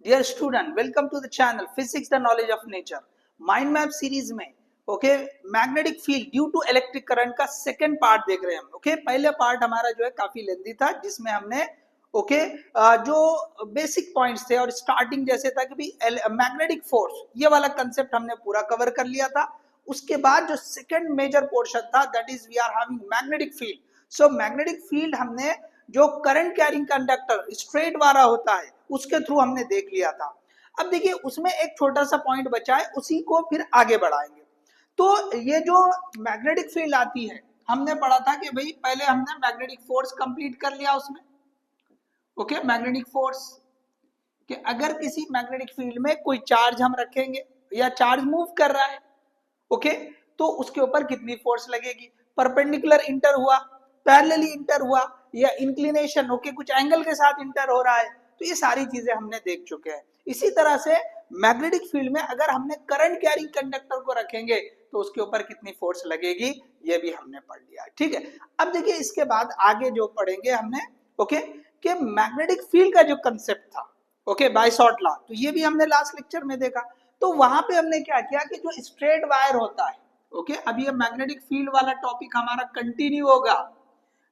Dear student, welcome to the channel physics the knowledge of nature. Mind map series में magnetic field due to electric current का second part देख रहे हैं हम। पहले part हमारा जो है काफी लेंथी था, जिसमें हमने जो बेसिक पॉइंट्स थे और स्टार्टिंग जैसे था कि मैग्नेटिक फोर्स, ये वाला कंसेप्ट हमने पूरा कवर कर लिया था। उसके बाद जो सेकंड मेजर पोर्शन था, that is we are having magnetic field. So magnetic field हमने जो करंट कैरिंग कंडक्टर स्ट्रेट वाला होता है उसके थ्रू हमने देख लिया था। अब देखिए उसमें एक छोटा सा पॉइंट बचा है, उसी को फिर आगे बढ़ाएंगे। तो ये जो मैग्नेटिक फील्ड आती है, हमने पढ़ा था कि भाई पहले हमने मैग्नेटिक फोर्स कंप्लीट कर लिया उसमें। मैग्नेटिक फोर्स कि अगर किसी मैग्नेटिक फील्ड में कोई चार्ज हम रखेंगे या चार्ज मूव कर रहा है, तो उसके ऊपर कितनी फोर्स लगेगी। परपेंडिकुलर इंटर हुआ, पैरेलली इंटर हुआ, या इंक्लिनेशन कुछ एंगल के साथ इंटर हो रहा है, तो ये सारी चीजें हमने देख चुके हैं। इसी तरह से मैग्नेटिक फील्ड में अगर हमने करंट कैरिंग कंडक्टर को रखेंगे तो उसके ऊपर कितनी फोर्स लगेगी, ये भी हमने पढ़ लिया है। ठीक है, अब देखिए इसके बाद आगे जो पढ़ेंगे हमने कि मैग्नेटिक फील्ड का जो कंसेप्ट था बाय-शॉर्ट लॉ, तो ये भी हमने लास्ट लेक्चर में देखा। तो वहां पे हमने क्या किया कि जो स्ट्रेट वायर होता है, अब ये मैग्नेटिक फील्ड वाला टॉपिक हमारा कंटिन्यू होगा।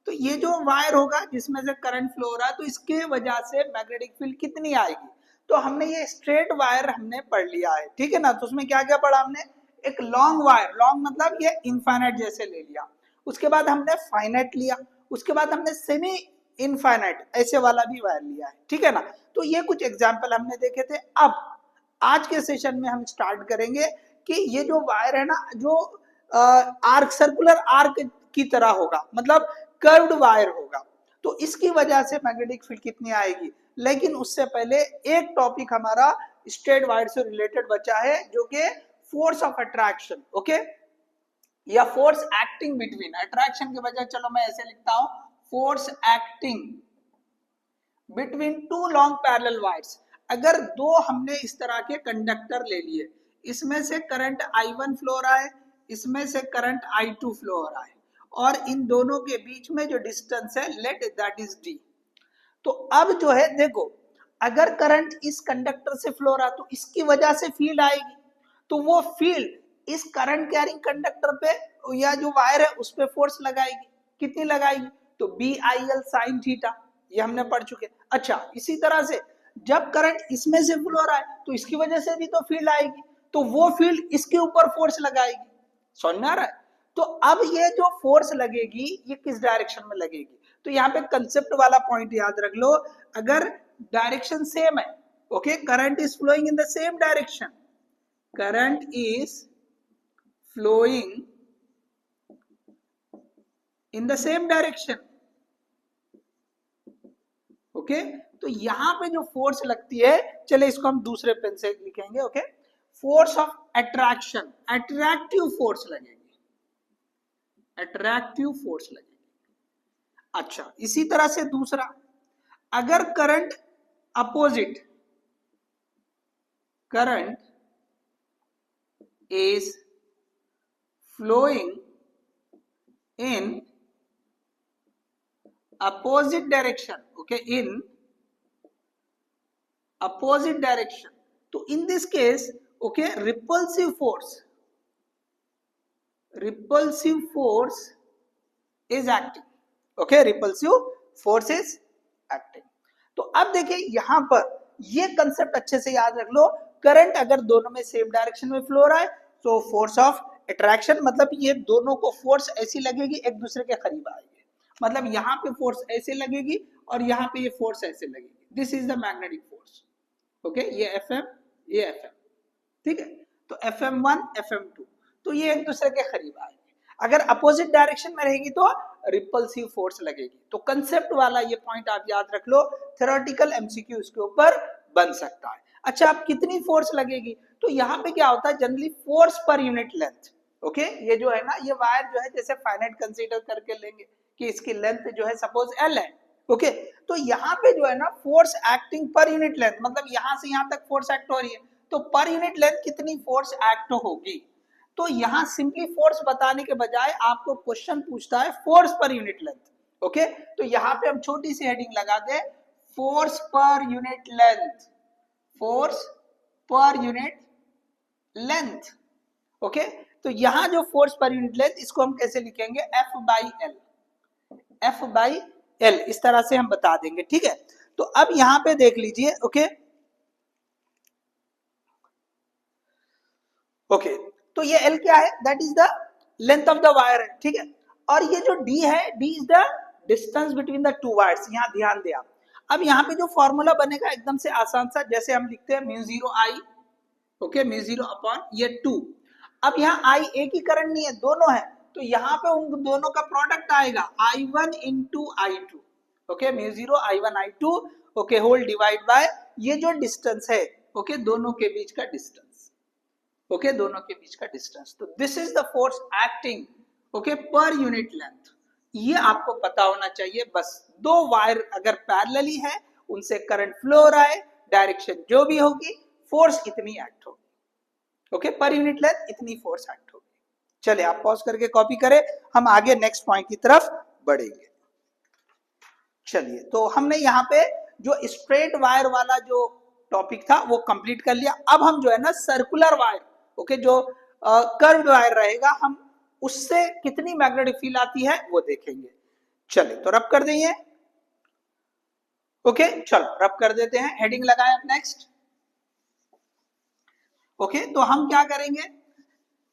तो ये जो वायर होगा जिसमें से करंट फ्लो हो रहा है, तो इसके वजह से मैग्नेटिक फील्ड कितनी आएगी। तो हमने ये स्ट्रेट वायर हमने पढ़ लिया है, ठीक है ना। तो उसमें क्या क्या पढ़ा हमने, एक लॉन्ग वायर, लॉन्ग मतलब ये इनफाइनाइट जैसे ले लिया, उसके बाद हमने फाइनाइट लिया, उसके बाद हमने सेमी इनफाइनाइट ऐसे वाला भी वायर लिया है, ठीक है ना। तो ये कुछ एग्जाम्पल हमने देखे थे। अब आज के सेशन में हम स्टार्ट करेंगे कि ये जो वायर है ना, जो आर्क, सर्कुलर आर्क की तरह होगा, मतलब कर्व्ड वायर होगा, तो इसकी वजह से मैग्नेटिक फील्ड कितनी आएगी। लेकिन उससे पहले एक टॉपिक हमारा स्ट्रेट वायर से रिलेटेड बचा है, जो कि फोर्स ऑफ अट्रैक्शन, या फोर्स एक्टिंग बिटवीन, अट्रैक्शन के बजाय चलो मैं ऐसे लिखता हूं, force acting between two long parallel wires. अगर दो हमने इस तरह के कंडक्टर ले लिए, इसमें से करंट I1 फ्लो हो रहा है, इसमें से करंट I2 फ्लो हो रहा है, और इन दोनों के बीच में जो डिस्टेंस है लेट दैट इज d। तो अब जो है देखो, अगर करंट इस कंडक्टर से फ्लो रहा तो इसकी वजह से फील्ड आएगी, तो वो फील्ड इस करंट कैरिंग कंडक्टर पे या जो वायर है उस पे फोर्स लगाएगी। कितनी लगाएगी, तो BIL sin थीटा, ये हमने पढ़ चुके। अच्छा, इसी तरह से जब करंट इसमें से फ्लो रहा है तो इसकी वजह से भी तो फील्ड आएगी, तो वो फील्ड इसके ऊपर फोर्स लगाएगी। समझ में आ रहा है। तो अब ये जो फोर्स लगेगी ये किस डायरेक्शन में लगेगी, तो यहाँ पे कंसेप्ट वाला पॉइंट याद रख लो। अगर डायरेक्शन सेम है, current is flowing in the same direction, current is flowing in the same direction, तो यहां पे जो फोर्स लगती है, चले इसको हम दूसरे पेन से लिखेंगे, force of attraction, attractive force लगेगी, अट्रैक्टिव फोर्स लगेगी। अच्छा, इसी तरह से दूसरा, अगर current opposite, current is flowing in opposite direction, in opposite direction, तो in this case repulsive force is acting, repulsive force is acting। तो अब देखिए यहां पर ये कंसेप्ट अच्छे से याद रख लो। करंट अगर दोनों में सेम डायरेक्शन में फ्लो रहा है तो फोर्स ऑफ अट्रैक्शन, मतलब ये दोनों को फोर्स ऐसी लगेगी, एक दूसरे के करीब आएगी, मतलब यहाँ पे फोर्स ऐसे लगेगी और यहाँ पे ये फोर्स ऐसे लगेगी। This is the magnetic force, ये FM, ये FM, ठीक है। तो FM1, FM2, तो ये एक दूसरे के करीब आएंगे। अगर अपोजिट डायरेक्शन में रहेगी तो रिपल्सिव फोर्स लगेगी। तो कंसेप्ट वाला ये पॉइंट आप याद रख लो, थ्योरेटिकल MCQ इसके ऊपर बन सकता है। अच्छा, अब कितनी फोर्स लगेगी, तो यहाँ पे क्या होता है, जनरली फोर्स पर यूनिट लेंथ, ये जो है ना, ये वायर जो है जैसे फाइनाइट कंसीडर करके लेंगे कि इसकी लेंथ जो है सपोज L है, तो यहाँ पे जो है ना फोर्स एक्टिंग पर यूनिट लेंथ, मतलब यहाँ से यहाँ तक फोर्स एक्ट हो रही है, तो पर यूनिट लेंथ कितनी फोर्स एक्ट होगी। तो यहाँ सिंपली फोर्स बताने के बजाय आपको क्वेश्चन पूछता है फोर्स पर यूनिट लेंथ, तो यहाँ पे हम छोटी सी हेडिंग लगा दे, फोर्स पर यूनिट लेंथ, फोर्स पर यूनिट लेंथ। ओके, तो यहां जो फोर्स पर यूनिट लेंथ, इसको हम कैसे लिखेंगे, F by L, F by L, इस तरह से हम बता देंगे, ठीक है। तो अब यहां पे देख लीजिए, ओके ओके, तो ये एल क्या है, that is the length of the wire है, ठीक है। और ये जो डी है, D is the distance between the two wires, यहां ध्यान दे आप। अब यहाँ पे जो फॉर्मूला बनेगा एकदम से आसान सा, जैसे हम लिखते हैं म्यू जीरो आई, ओके, म्यू जीरो अपॉन ये 2। अब यहाँ आई एक ही करंट नहीं है, दोनों है, तो यहाँ पे उन दोनों का प्रोडक्ट आएगा I1 into I2, okay, mu zero I1 I2, okay, whole divide by ये जो डिस्टेंस है, ओके, दोनों के बीच का डिस्टेंस, ओके, दोनों के बीच का डिस्टेंस। तो this is the force acting, okay, पर यूनिट लेंथ। ये आपको पता होना चाहिए बस। दो वायर अगर पैरेलली है, उनसे करंट फ्लो हो रहा है, डायरेक्शन जो भी होगी, फोर्स इतनी एक्ट होगी, ओके, पर यूनिट लेंथ इतनी फोर्स एक्ट होगी। चलिए आप पॉज करके कॉपी करें, हम आगे नेक्स्ट पॉइंट की तरफ बढ़ेंगे। चलिए, तो हमने यहाँ पे जो स्ट्रेट वायर वाला जो टॉपिक था वो कंप्लीट कर लिया। अब हम जो है ना सर्कुलर वायर, ओके, जो कर्व्ड वायर रहेगा, हम उससे कितनी मैग्नेटिक फील्ड आती है वो देखेंगे। चलिए, तो रब कर देंगे, ओके, चलो रब कर देते हैं, हेडिंग लगाएं अब नेक्स्ट। ओके, तो हम क्या करेंगे,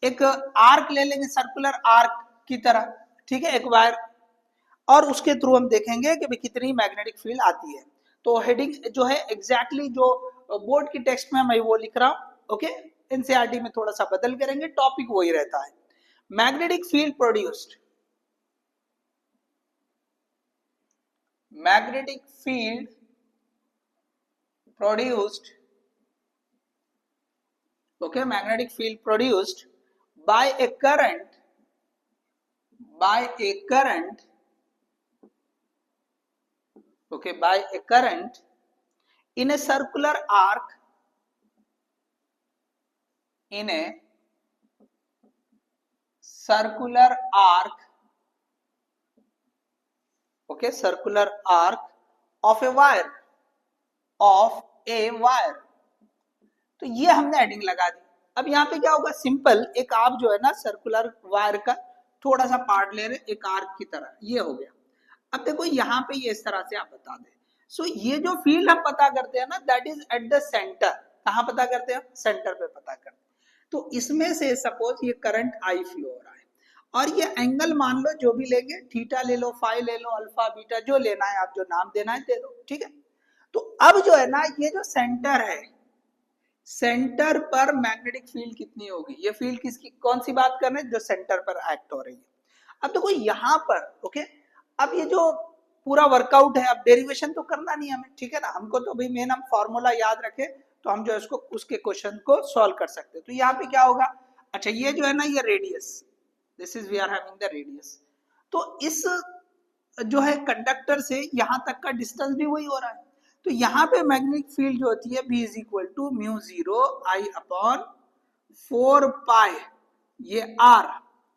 एक आर्क ले लेंगे, सर्कुलर आर्क की तरह, ठीक है, एक वायर, और उसके थ्रू हम देखेंगे कि भाई कितनी मैग्नेटिक फील्ड आती है। तो हेडिंग जो है एग्जैक्टली जो बोर्ड की टेक्स्ट में मैं वो लिख रहा हूं, ओके, एनसीईआरटी में थोड़ा सा बदल करेंगे, टॉपिक वही रहता है। Magnetic field produced, magnetic field produced, okay, magnetic field produced by a current, okay, by a current in a circular arc, in a circular arc, okay, circular arc of a wire, of a wire। तो ये हमने heading लगा दी। अब यहाँ पे क्या होगा, simple, एक आप जो है ना सर्कुलर वायर का थोड़ा सा पार्ट ले रहे, एक आर्क की तरह, ये हो गया। अब देखो यहाँ पे ये इस तरह से आप बता दें। सो ये जो फील्ड हम पता करते हैं ना, that is at the centre. कहाँ पता करते हैं, सेंटर पे पता करते हैं। तो इसमें से सपोज ये करंट आई फ्लो हो रहा है, और ये एंगल मान लो जो भी लेंगे, थीटा ले लो, फाई ले लो, अल्फा बीटा जो लेना है, आप जो नाम देना है दे दो, ठीक है। तो अब जो है ना, ये जो सेंटर है, सेंटर पर मैग्नेटिक फील्ड कितनी होगी, ये फील्ड किसकी, कौन सी बात कर रहे हैं, जो सेंटर पर एक्ट हो रही है। अब देखो यहां पर, ओके, अब ये जो पूरा वर्कआउट है, अब डेरिवेशन तो करना नहीं हमें, ठीक है ना, हमको तो भाई मेन हम फॉर्मूला याद रखे, तो हम जो इसको उसके क्वेश्चन को सॉल्व कर सकते हैं। तो यहाँ पे क्या होगा, अच्छा ये जो है ना, ये radius, this is we are having the radius. तो इस जो है कंडक्टर से यहां तक का डिस्टेंस भी वही हो रहा है। तो यहाँ पे मैग्नेटिक फील्ड जो होती है, B is equal to mu zero I upon 4 pi, ये R,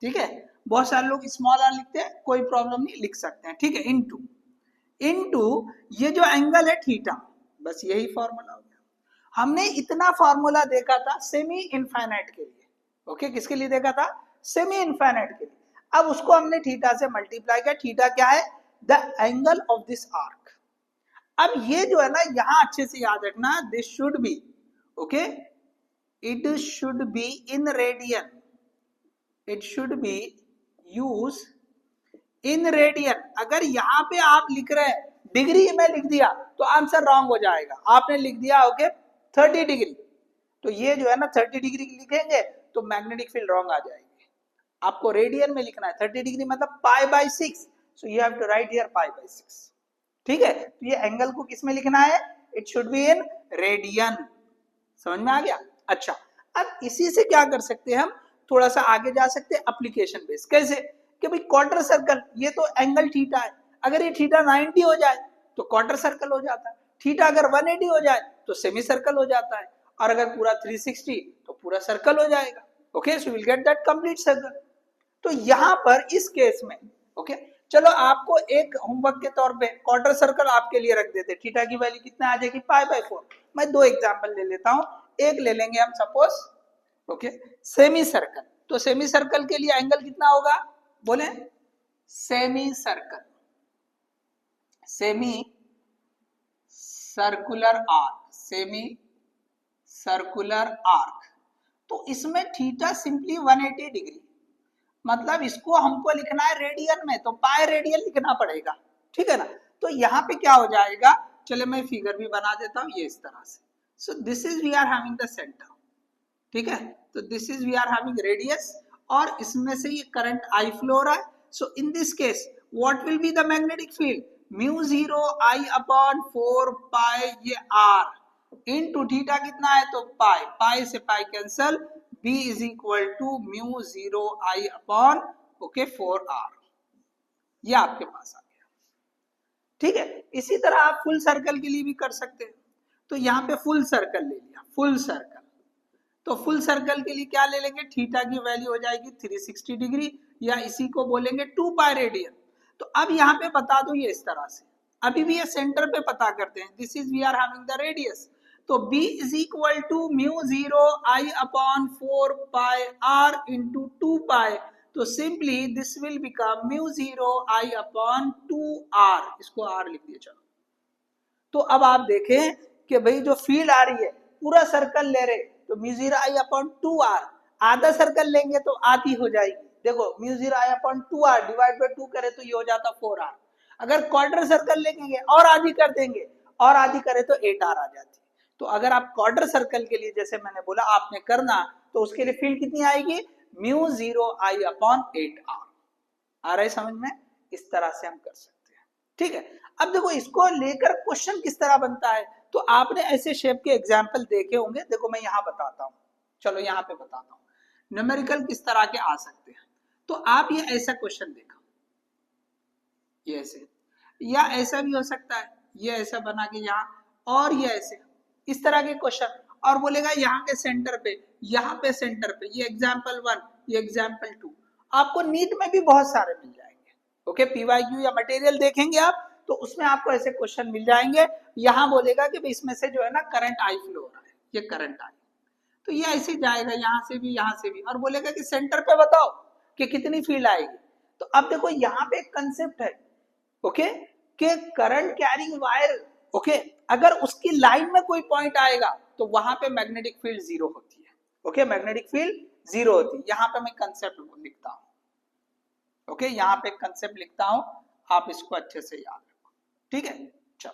ठीक है। बहुत सारे लोग स्मॉल r लिखते हैं, कोई प्रॉब्लम नहीं, लिख सकते हैं, ठीक है, इनटू ये जो एंगल है थीटा, बस यही फॉर्मूला हो गया। हमने इतना फॉर्मूला देखा था सेमी इनफाइनाइट के लिए, ओके, किसके लिए देखा था, सेमी इनफाइनाइट के लिए। अब उसको हमने थीटा से मल्टीप्लाई किया, थीटा क्या है, the angle of this arc. अब ये जो है ना, यहां अच्छे से याद रखना, this should be, okay, it should be in radian, it should be use in radian. अगर यहां पे आप लिख रहे हैं डिग्री में लिख दिया तो आंसर रॉन्ग हो जाएगा। आपने लिख दिया ओके 30 डिग्री, तो ये जो है ना 30 डिग्री लिखेंगे तो मैग्नेटिक फील्ड रॉन्ग आ जाएगी। आपको रेडियन में लिखना है, 30 डिग्री मतलब pi by 6, so you have to write here pi by 6, ठीक है। तो ये एंगल को किस में लिखना है, it should be in radian, समझ में आ गया। अच्छा, अब इसी से क्या कर सकते हैं, हम थोड़ा सा आगे जा सकते हैं एप्लीकेशन बेस। कैसे कि भाई क्वार्टर सर्कल, ये तो एंगल थीटा है, अगर ये थीटा 90 हो जाए तो क्वार्टर सर्कल हो जाता है, थीटा अगर 180 हो जाए तो सेमी सर्कल हो जाता है, और अगर पूरा 360 तो पूरा सर्कल हो जाएगा। Okay, so will get that complete circle. तो यहां पर इस केस में ओके, चलो आपको एक होमवर्क के तौर पे क्वार्टर सर्कल आपके लिए रख देते, थीटा की वैल्यू कितना आ जाएगी π/4। मैं दो एग्जांपल ले लेता हूं, एक ले लेंगे हम सपोज ओके सेमी सर्कल, तो सेमी सर्कल के लिए एंगल कितना होगा बोले, semi circle, semi circular arc, semi circular arc, तो इसमें थीटा सिंपली 180 डिग्री, मतलब इसको हमको लिखना है रेडियन में तो पाई रेडियन लिखना पड़ेगा, ठीक है ना। तो यहाँ पे क्या हो जाएगा, चले मैं फिगर भी बना देता हूँ ये इस तरह से। So this is we are having the centre, ठीक है, तो this is we are having radius और इसमें से ये करंट आई फ्लो रहा है। So in this case what will be the magnetic field, mu 0 I upon 4 pi ये आर इनटू थीटा कितना है तो पाई, पाई से pi cancel, B is equal to mu 0 I upon okay 4R, ये आपके पास आ गया, ठीक है। इसी तरह आप फुल सर्कल के लिए भी कर सकते हैं, तो यहाँ पे फुल सर्कल ले लिया, फुल सर्कल, तो फुल सर्कल के लिए क्या ले लेंगे, थीटा की वैल्यू हो जाएगी 360 डिग्री या इसी को बोलेंगे 2 पाई रेडियन। तो अब यहाँ पे बता दो ये इस तरह से, अभी भी ये सेंटर पे पता करते हैं, this is we are having the radius, तो B is equal to mu 0 I upon 4 pi R into 2 pi, तो simply this will become mu 0 I upon 2R, इसको R लिख दिया चलो। तो अब आप देखें कि भाई जो फील्ड आ रही है पूरा सर्कल ले रहे तो म्यू 0 I अपॉन 2R, आधा सर्कल लेंगे तो आधी हो जाएगी, देखो mu 0 I upon 2R divide by 2 करे तो ये हो जाता 4R, अगर क्वार्टर सर्कल लेंगे और आधी कर देंगे और आधी करे तो 8R आ जाती। तो अगर आप क्वार्टर सर्कल के लिए जैसे मैंने बोला आपने करना, तो उसके लिए फील्ड कितनी आएगी, म्यू 0 I अपॉन 8R, आ रहा है समझ में, इस तरह से हम कर सकते हैं, ठीक है। अब देखो इसको लेकर क्वेश्चन किस तरह बनता है, तो आपने ऐसे शेप के एग्जाम्पल देखे होंगे, देखो मैं यहाँ बताता हूँ, चलो यहाँ पे बताता हूँ न्यूमेरिकल किस तरह के आ सकते हैं। तो आप ये ऐसा क्वेश्चन देखो, ये ऐसे, या ऐसा भी हो सकता है, ये ऐसा बना के यहाँ, और ये ऐसे, इस तरह के क्वेश्चन, और बोलेगा यहाँ के सेंटर पे, यहाँ पे सेंटर पे, ये एग्जाम्पल 1, ये एग्जाम्पल 2, आपको नीट में भी बहुत सारे मिल जाएंगे, ओके PYQ या मटेरियल देखेंगे आप तो उसमें आपको ऐसे क्वेश्चन मिल जाएंगे। यहाँ बोलेगा कि इसमें से जो है ना करंट आई फ्लो हो रहा है, ये करंट आई, तो ये ऐसे जाएगा यहाँ से भी यहाँ से भी, और बोलेगा कि सेंटर पे बताओ कि कितनी फील्ड आएगी। तो अब देखो यहाँ पे एक कंसेप्ट है ओके कि करंट कैरिंग वायर, ओके अगर उसकी लाइन में कोई पॉइंट आएगा तो वहां पे मैग्नेटिक फील्ड जीरो होती है, ओके मैग्नेटिक फील्ड जीरो होती है। यहाँ पे मैं कंसेप्ट लिखता हूँ, ओके यहाँ पे कंसेप्ट लिखता हूँ, आप इसको अच्छे से याद रखो, ठीक है। चलो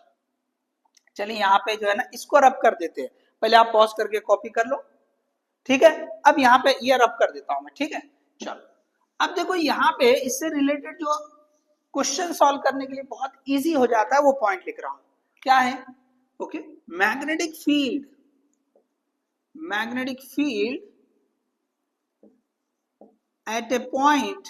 चलिए यहाँ पे जो है ना इसको रब कर देते हैं, पहले आप पॉज करके कॉपी कर लो, ठीक है। अब यहाँ पे ये रब कर देता हूं मैं, ठीक है। चलो अब देखो यहाँ पे इससे रिलेटेड जो क्वेश्चन सॉल्व करने के लिए बहुत इजी हो जाता है वो पॉइंट लिख रहा हूं, क्या है, okay magnetic field, magnetic field at A point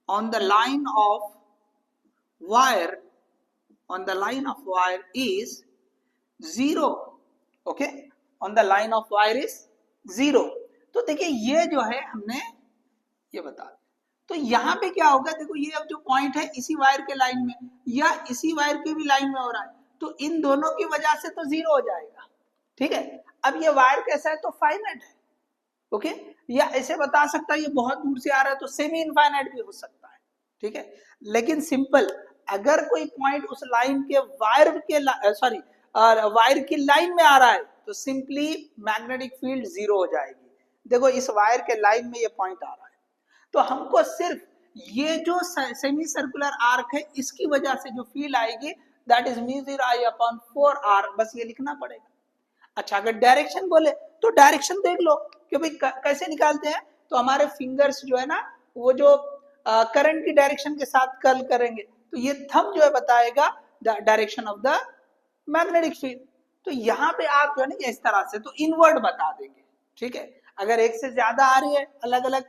on the line of wire, on the line of wire is 0, okay on the line of wire is 0। तो देखिए ये जो है हमने ये बता दिया, तो यहाँ पे क्या होगा, देखो ये अब जो पॉइंट है इसी वायर के लाइन में या इसी वायर की भी लाइन में हो रहा है, तो इन दोनों की वजह से तो 0 हो जाएगा, ठीक है। अब ये वायर कैसा है तो फाइनाइट है, ओके या ऐसे बता सकता है ये बहुत दूर से आ रहा है तो सेमी इनफाइनाइट भी हो सकता है, ठीक है। लेकिन सिंपल अगर कोई पॉइंट उस लाइन के वायर के सॉरी वायर की लाइन में आ रहा है तो सिंपली मैग्नेटिक फील्ड 0 हो जाएगी। देखो इस वायर के लाइन में ये पॉइंट आ रहा है, तो हमको सिर्फ ये जो सेमी सर्कुलर आर्क है इसकी वजह से जो फील्ड आएगी that is mu 0 I upon 4R, बस ये लिखना पड़ेगा। अच्छा अगर डायरेक्शन बोले तो डायरेक्शन देख लो कि भाई कैसे निकालते हैं, तो हमारे फिंगर्स जो है ना वो जो करंट की डायरेक्शन के साथ कर्ल करेंगे तो ये थंब जो है बताएगा the direction of the magnetic field. तो यहाँ पे आप जो है ना इस तरह से तो इनवर्ड बता देंगे, ठीक है। अगर एक से ज्यादा आ रही है अलग अलग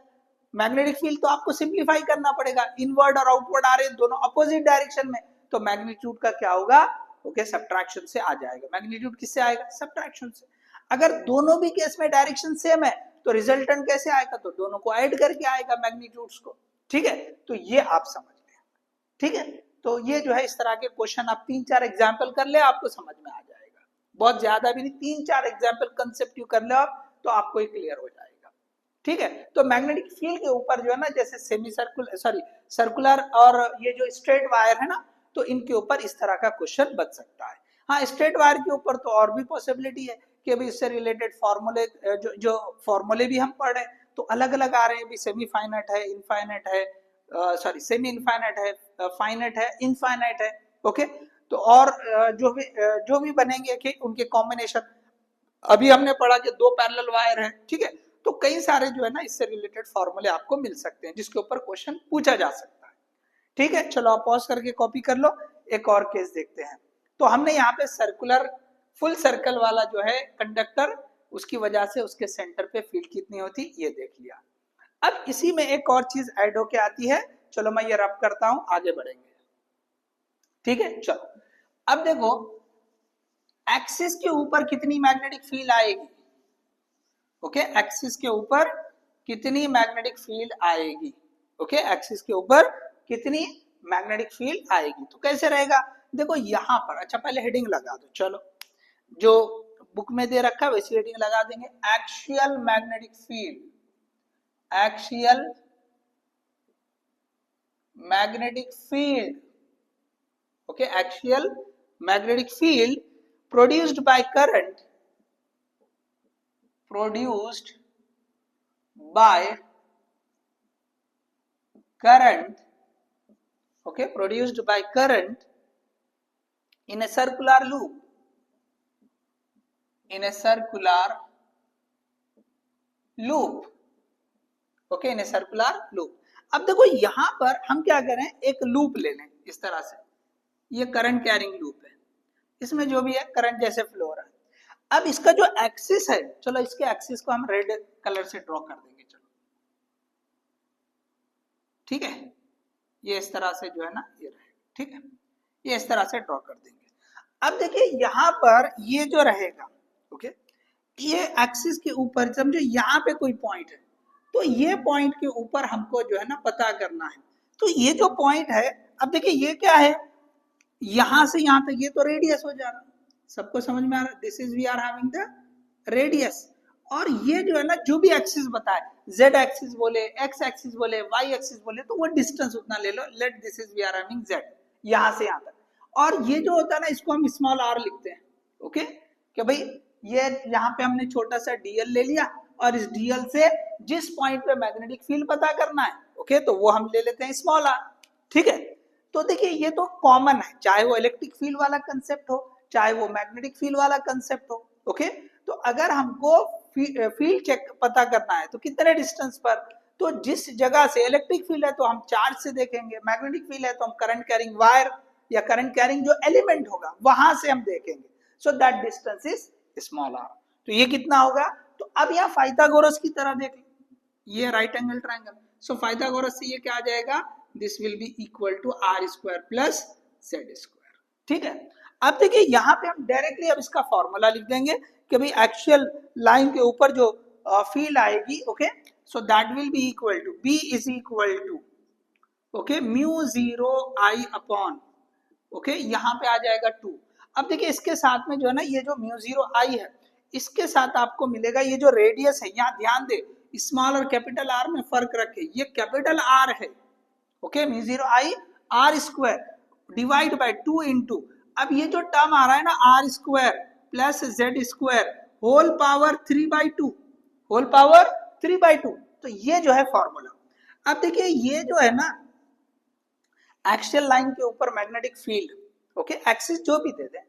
मैग्नेटिक फील्ड तो आपको सिंप्लीफाई करना पड़ेगा, इनवर्ड और आउटवर्ड आ रहे हैं दोनों अपोजिट डायरेक्शन में, तो मैग्नीट्यूड का क्या होगा, ओके सब्ट्रैक्शन से आ जाएगा। मैग्नीट्यूड किससे आएगा, सब्ट्रैक्शन से। अगर दोनों भी केस में डायरेक्शन सेम है तो रिजल्टेंट कैसे आएगा, तो दोनों को ऐड करके आएगा मैग्नीट्यूड्स को, ठीक है। तो ये आप समझ लें, ठीक है। तो ये जो है इस तरह के क्वेश्चन आप 3-4 एग्जाम्पल कर ले, आपको समझ में आ जाएगा, बहुत ज्यादा भी नहीं, 3-4 एग्जाम्पल कंसेप्ट कर ले आप तो आपको ये क्लियर हो जाएगा, ठीक है। तो मैग्नेटिक फील्ड के ऊपर जो है ना, जैसे सेमी सर्कुलर सर्कुलर और ये जो स्ट्रेट वायर है ना, तो इनके ऊपर इस तरह का क्वेश्चन बन सकता है। हाँ, स्ट्रेट वायर के ऊपर तो और भी पॉसिबिलिटी है कि अभी इससे रिलेटेड फॉर्मूले जो फॉर्मूले भी हम पढ़ रहे हैं तो अलग अलग आ रहे हैं, भी सेमी फाइनाइट है, इनफाइनाइट है, सॉरी सेमी इनफाइनाइट है, फाइनाइट है, इनफाइनाइट है, ओके। तो और जो भी बनेंगे कि उनके कॉम्बिनेशन, अभी हमने पढ़ा कि 2 पैरेलल वायर है, ठीक है। तो कई सारे जो है ना इससे रिलेटेड फॉर्मूले आपको मिल सकते हैं जिसके ऊपर क्वेश्चन पूछा जा सकता है, ठीक है। चलो आप पॉज करके कॉपी कर लो, एक और केस देखते हैं। तो हमने यहाँ पे सर्कुलर फुल सर्कल वाला जो है कंडक्टर, उसकी वजह से उसके सेंटर पे फील्ड कितनी होती ये देख लिया। अब इसी में एक और चीज ऐड होके आती है, चलो मैं ये रब करता हूं, आगे बढ़ेंगे, ठीक है। चलो अब देखो एक्सिस के ऊपर कितनी मैग्नेटिक फील्ड आएगी, ओके। एक्सिस के ऊपर कितनी मैग्नेटिक फील्ड आएगी, ओके। एक्सिस के ऊपर कितनी मैग्नेटिक फील्ड आएगी, तो कैसे रहेगा, देखो यहां पर, अच्छा पहले हेडिंग लगा दो, चलो जो बुक में दे रखा है वैसी हेडिंग लगा देंगे, axial magnetic field, axial magnetic field, okay. Axial magnetic field produced by current, produced by current, okay, produced by current in a circular loop, in a circular loop, okay, in a circular loop। अब देखो यहां पर हम क्या करें, एक loop ले लें इस तरह से, ये करंट कैरिंग लूप है, इसमें जो भी है करंट जैसे फ्लो हो रहा है। अब इसका जो एक्सिस है, चलो इसके एक्सिस को हम रेड कलर से ड्रॉ कर देंगे, चलो ठीक है। ये इस तरह से जो है ना ये रहेगा, ठीक है, ये इस तरह से ड्रॉ कर देंगे। अब देखिए यहां पर ये जो रहेगा, ओके, ये एक्सिस के ऊपर समझो यहाँ पे कोई पॉइंट है, तो ये पॉइंट के ऊपर हमको जो है ना पता करना है। तो ये जो पॉइंट है, अब देखिए ये क्या है, यहां से यहां तक ये तो रेडियस हो जा रहा है, सबको समझ में आ रहा है, this is we are having the radius. और ये जो है ना जो भी एक्सिस बताए, जेड एक्सिस बोले, एक्स एक्सिस बोले, वाई एक्सिस बोले, तो वो डिस्टेंस उतना ले लो, let this is we are having z, यहां से यहां तक। और ये जो होता है ना इसको हम स्मॉल आर लिखते हैं, ओके, कि भाई ये यहाँ पे हमने छोटा सा डीएल ले लिया और इस डीएल से जिस पॉइंट पे मैग्नेटिक फील्ड पता करना है, ओके, तो वो हम ले लेते हैं स्मॉल आर, ठीक है। तो देखिए ये तो कॉमन है, चाहे वो इलेक्ट्रिक फील्ड वाला कंसेप्ट हो, चाहे वो मैग्नेटिक फील्ड वाला कंसेप्ट हो, ओके। तो अगर हमको फील्ड चेक पता करना है तो कितने डिस्टेंस पर, तो जिस जगह से इलेक्ट्रिक फील्ड है तो हम चार्ज से देखेंगे, मैग्नेटिक फील्ड है तो हम करंट कैरिंग वायर या करंट कैरिंग जो एलिमेंट होगा वहां से हम देखेंगे, so that distance is small R. तो ये कितना होगा, तो अब यहाँ पाइथागोरस की तरह देख, ये right angle triangle, so Pythagoras से ये क्या आ जाएगा, this will be equal to R square plus Z square, ठीक है। अब देखिए यहाँ पे हम डायरेक्टली अब इसका फॉर्मूला लिख देंगे कि भाई एक्चुअल लाइन के ऊपर जो फील्ड आएगी, okay, so that will be equal to B is equal to, okay, mu 0 I upon, okay, यहाँ पे आ जाएगा 2। अब देखिए इसके साथ में जो है ना ये जो म्यू 0 आई है, इसके साथ आपको मिलेगा ये जो रेडियस है, यहाँ ध्यान दे स्मॉल और कैपिटल आर में फर्क रखे, ये कैपिटल आर है, okay, mu 0 I R square divide by 2 into, अब ये जो टर्म आ रहा है ना R square plus Z square whole power 3/2, whole power 3/2, तो ये जो है फॉर्मूला। अब देखिए ये जो है ना एक्सियल लाइन के ऊपर मैग्नेटिक फील्ड, ओके, एक्सिस जो भी दे दे,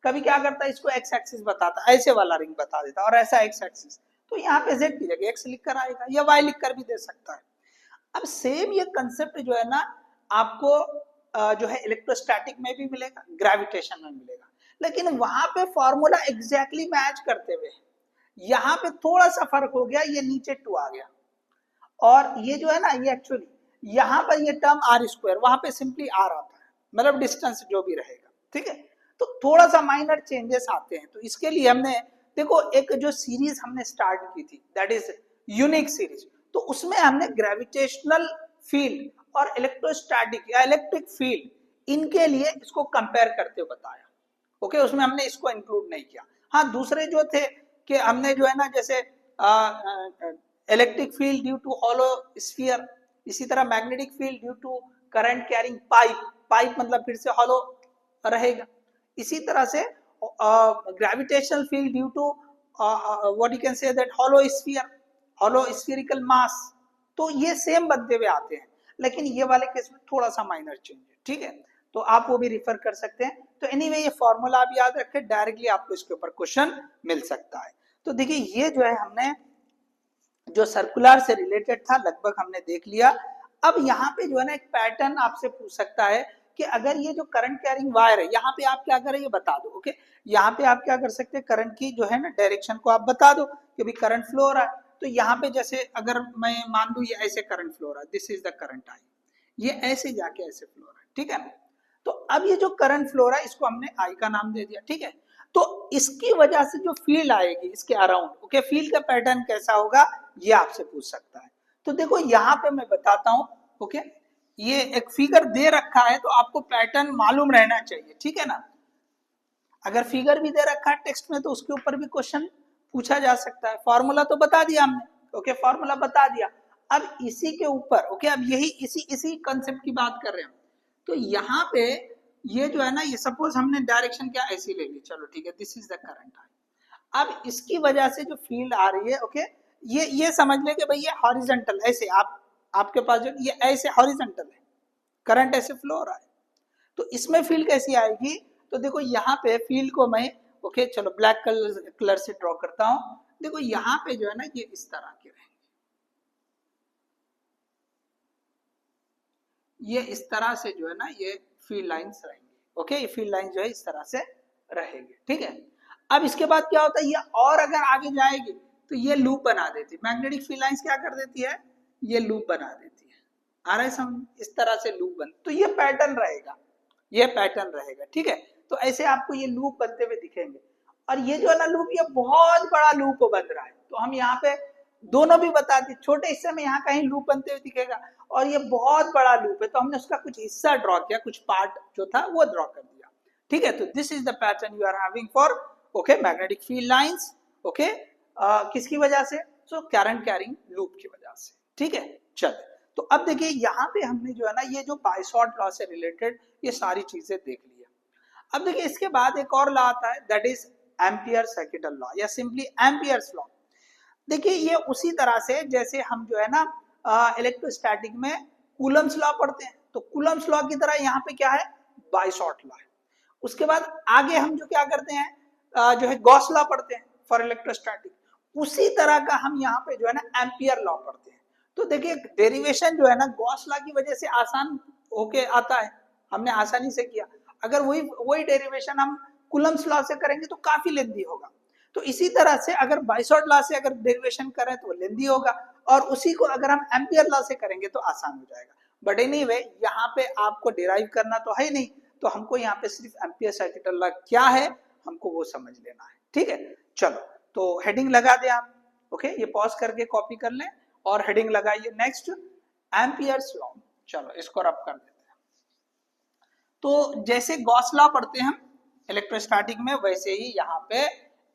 कभी क्या करता है इसको एक्स एक्सिस बताता, ऐसे वाला रिंग बता देता और ऐसा एक्स एक्सिस, तो यहाँ पे जेड की जगह एक्स लिख कर आएगा या वाई लिख कर भी दे सकता है। अब सेम ये कंसेप्ट जो है ना आपको जो है इलेक्ट्रोस्टैटिक में भी मिलेगा, ग्रेविटेशन में मिलेगा, लेकिन वहां पे फॉर्मूला एग्जैक्टली मैच करते हुए, यहाँ पे थोड़ा सा फर्क हो गया, ये नीचे 2 आ गया, और ये जो है ना ये एक्चुअली यहाँ पर ये टर्म आर स्क्वायर, वहां पे सिंपली आर आता है, मतलब डिस्टेंस जो भी रहेगा, ठीक है। तो थोड़ा सा माइनर चेंजेस आते हैं, तो इसके लिए हमने देखो एक जो सीरीज हमने स्टार्ट की थी दैट इज यूनिक सीरीज, तो उसमें हमने ग्रेविटेशनल फील्ड और इलेक्ट्रोस्टैटिक या इलेक्ट्रिक फील्ड इनके लिए इसको कंपेयर करते हुए बताया। ओके, उसमें हमने इसको इंक्लूड नहीं किया। हाँ, दूसरे जो थे कि हमने जो है ना जैसे electric field due to hollow sphere, इसी तरह magnetic field due to current carrying pipe, pipe मतलब फिर से हॉलो रहेगा। इसी तरह से gravitational field due to what you can say that hollow sphere, hollow spherical mass. तो ये सेम बनते हुए आते हैं, लेकिन ये वाले केस में थोड़ा सा माइनर चेंज है, ठीक है, तो आप वो भी रिफर कर सकते हैं। तो एनीवे ये फॉर्मूला आप याद रखें, डायरेक्टली आपको इसके ऊपर क्वेश्चन मिल सकता है। तो देखिए ये जो है हमने जो सर्कुलर से रिलेटेड था लगभग हमने देख लिया। अब यहाँ पे जो है ना एक पैटर्न आपसे पूछ सकता है कि अगर ये जो करंट कैरिंग वायर है, यहाँ पे आप क्या करें ये बता दो। ओके, यहाँ पे आप क्या कर सकते हैं, करंट की जो है ना डायरेक्शन को आप बता दो कि भाई करंट फ्लो हो रहा है। तो यहाँ पे जैसे अगर मैं मान लू ये ऐसे करंट फ्लो हो रहा है, this is the current I, ये ऐसे जाके ऐसे फ्लो हो रहा है, ठीक है। तो अब ये जो करंट फ्लो हो रहा है इसको हमने आई का नाम दे दिया, ठीक है। तो इसकी वजह से जो फील्ड आएगी इसके अराउंड, ओके, फील्ड का पैटर्न कैसा होगा ये आपसे पूछ सकता है। तो देखो यहाँ पे मैं बताता हूं, ओके, ये एक फिगर दे रखा है तो आपको पैटर्न मालूम रहना चाहिए, ठीक है ना। अगर फिगर भी दे रखा है टेक्स्ट में तो उसके ऊपर भी क्वेश्चन पूछा जा सकता है। फॉर्मूला तो बता दिया हमने, ओके, फॉर्मूला बता दिया। अब इसी के ऊपर, ओके, अब यही इसी कंसेप्ट की बात कर रहे हैं। तो यहाँ पे ये जो है ना, ये सपोज हमने डायरेक्शन क्या ऐसी ले ली, चलो ठीक है, this is the current I. अब इसकी वजह से जो फील्ड आ रही है, ओके, ये समझ ले कि भाई ये हॉरिजॉन्टल ऐसे आपके पास जो ये ऐसे हॉरिजॉन्टल है, करंट ऐसे फ्लो हो रहा है। तो इसमें फील्ड कैसी आएगी, तो देखो यहाँ पे फील्ड को मैं, ओके, चलो ब्लैक कलर से ड्रॉ करता हूं। देखो यहाँ पे जो है ना ये इस तरह के रहेंगे, ये इस तरह से जो है ना ये फील्ड लाइंस रहेंगी, ओके, ये फील्ड लाइन जो है इस तरह से रहेगी, ठीक है। अब इसके बाद क्या होता है, ये और अगर आगे जाएगी तो ये लूप बना देती है, मैग्नेटिक फील्ड लाइंस क्या कर देती है, ये लूप बना देती है, आ रहा है समझ, इस तरह से लूप बन, तो ये पैटर्न रहेगा, ये पैटर्न रहेगा, ठीक है। तो ऐसे आपको ये लूप बनते हुए दिखेंगे। और ये जो है ना लूप, ये बहुत बड़ा लूप बन रहा है, तो हम यहाँ पे दोनों भी बता दी, छोटे हिस्से में यहाँ कहीं लूप बनते हुए दिखेगा, और ये बहुत बड़ा लूप है तो हमने उसका कुछ हिस्सा ड्रॉ किया, कुछ पार्ट जो था वो ड्रॉ कर दिया, ठीक है। तो this is the pattern you are having for, okay, magnetic field lines, okay, किसकी वजह से, सो करंट कैरिंग लूप की वजह से, ठीक है। चल, तो अब देखिए यहाँ पे हमने जो है ना ये जो बायसॉट लॉ से रिलेटेड ये सारी चीजें देख ली है। अब देखिए इसके बाद एक और लॉ आता है that is ampere circuital law या सिंपली एम्पियर्स लॉ। देखिए ये उसी तरह से जैसे हम जो है ना इलेक्ट्रोस्टैटिक में कूलम्स लॉ पढ़ते हैं, तो कूलम्स लॉ की तरह यहाँ पे क्या है, बायसॉट लॉ है। उसके बाद आगे हम जो क्या करते हैं, जो है गॉस लॉ पढ़ते हैं फॉर इलेक्ट्रोस्टैटिक, उसी तरह का हम यहाँ पे जो है ना एम्पियर लॉ पढ़ते हैं। तो देखिए डेरिवेशन जो है ना गॉस लॉ की वजह से आसान होके आता है, हमने आसानी से किया। अगर वही डेरिवेशन हम कूलम्स लॉ से करेंगे तो काफी लेंथी होगा। तो इसी तरह से अगर बायसॉट लॉ से अगर डेरिवेशन करें तो वो लेंथी होगा, और उसी को अगर हम एम्पियर लॉ से करेंगे तो आसान हो जाएगा। बट एनीवे यहाँ पे आपको डिराइव करना तो है नहीं, तो हमको यहाँ पे सिर्फ एम्पियर सर्किटल लॉ क्या है हमको वो समझ लेना है, ठीक है। चलो तो हेडिंग लगा दें आप, ओके, ये पॉज करके कॉपी कर लें और हेडिंग लगाइए नेक्स्ट एम्पियर्स लॉ। चलो इसको रब कर देते हैं। तो जैसे गॉस लॉ पढ़ते हैं हम इलेक्ट्रोस्टैटिक में, वैसे ही यहाँ पे